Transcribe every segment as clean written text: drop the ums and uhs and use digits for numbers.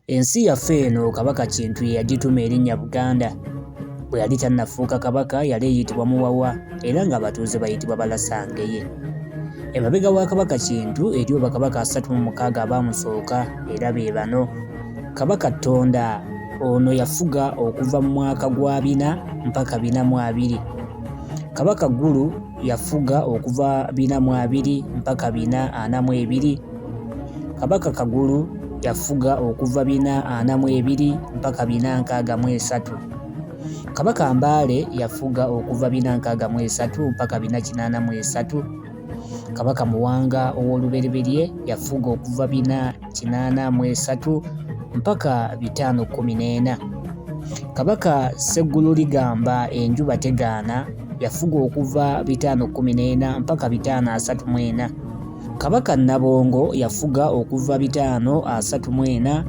Ensi yaffe eno Kabaka Kintu ye yagituma erinnya Buganda. Bwe yali tannafuuka kabaka yali eyitibwa Muwawa era ng'abatuuze bayitibwa Balasangeye. Emabega wa Kabaka Kintu eriyo bakabaka 36 abaamusooka era be bano: Kabaka Ttonda, ono yafuga okuva mu mwaka gwa 4 mpaka 420. Kabaka Ggulu yafuga okuva 420 mpaka 442. Kabaka Kagulu yafuga okuva 442 mpaka 463. Kabaka Mbaale yafuga okuva 463 mpaka 483. Kabaka Muwanga ow'olubereberye yafuga okuva 483 mpaka 514. Kabaka Sseggululigamba Enjuba Tegaana yafuga okuva 514 mpaka 534. Kabaka Nabongo yafuga okuva 534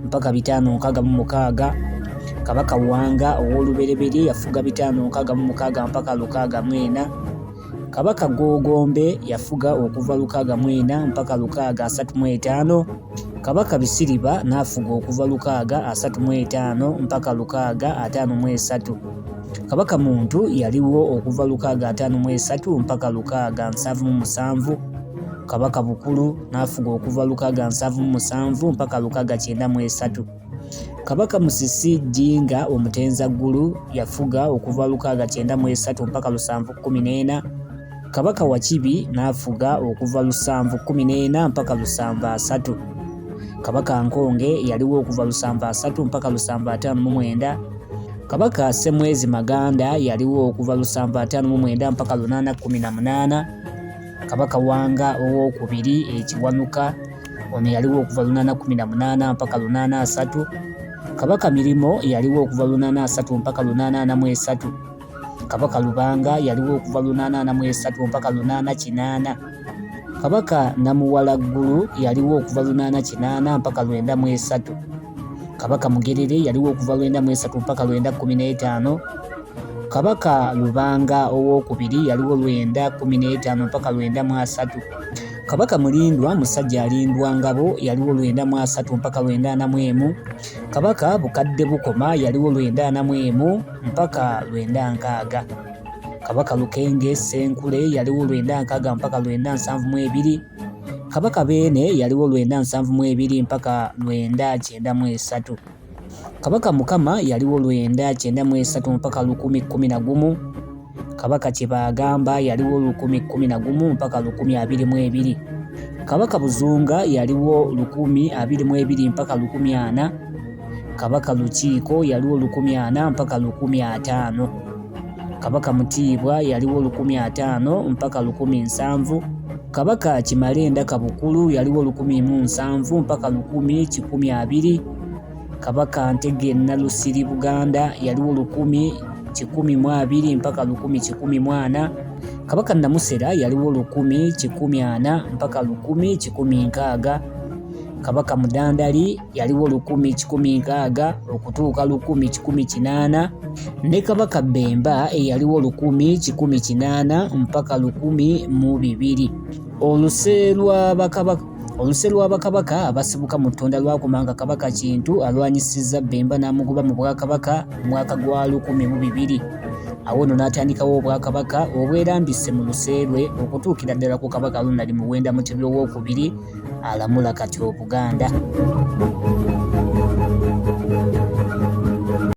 mpaka 566. Kabaka Wanga ow'olubereberye yafuga 566 mpaka 604. Kabaka Gogombe yafuga okuva 604 mpaka 635. Kabaka Bisiriba n'afuga okuva 635 mpaka 653. Kabaka Muntu yaliwo okuva 653 mpaka 677. Kabaka Bukulu n'afuga okuva 677 mpaka 693. Kabaka Musisi Jjinga Omutenzaggulu yafuga okuva 693 mpaka 714. Kabaka Wakibi n'afuga okuva 714 mpaka 703. Kabaka Nkonge yaliwo okuva 703 mpaka 759. Kabaka Ssemwezi Maganda yaliwo okuva 759 mpaka 818. Kabaka Wanga owookubiri Ekiwanuka ono yaliwo okuva 818 mpaka 803. Kabaka Mirimo yaliwo okuva 803 mpaka 883. Kabaka Lubanga yaliwo okuva 883 mpaka 898. Kabaka Namuwalaggulu yaliwo okuva 898 mpaka 903. Kabaka Mugerere yaliwo okuva 903 mpaka 915. Kabaka Lubanga owookubiri yaliwo 915 mpaka 903. Kabaka Mulindwa Musajja Alindwa Ngabo yaliwo 903 mpaka 941. Kabaka Bukadde Bukoma yaliwo 941 mpaka 960. Kabaka Lukenge Senkule yaliwo 960 mpaka 972. Kabaka Beene yaliwo 972 mpaka 993. Kabaka Mukama yaliwo 993 mpaka 1011. Kabaka Kyebaagamba yaliwo 1011 mpaka 1022. Kabaka Buzunga yaliwo 1022 mpaka 1040. Kabaka Lukiiko yaliwo 1040 mpaka 1050. Kabaka Mutiibwa yaliwo 1050 mpaka 1070. Kabaka Kimalenda Kabukulu yaliwo 1007 mpaka 1012. Kabaka Ntege Nalusiri Buganda yaliwo 1012 mpaka 1014. Kabaka Namusera yaliwo 1014 mpaka 1016. Kabaka Mudandali yaliwo 1016 okutuuka 1018. ne Kabaka Bemba yaliwo 1018 mpaka 1002. Oluse lw'Abakabaka abasibuka mu ttonda lwakumanga Kabaka Kintu alwanyisizza Bemba n'amugoba mu Bwakabaka mu mwaka gwa 1002. Awo nno n'atandikawo Obwakabaka obwerambise mu luse lwe okutuukira ddala ku Kabaka Ronald Muwenda Mutebi II alamula kati Obuganda.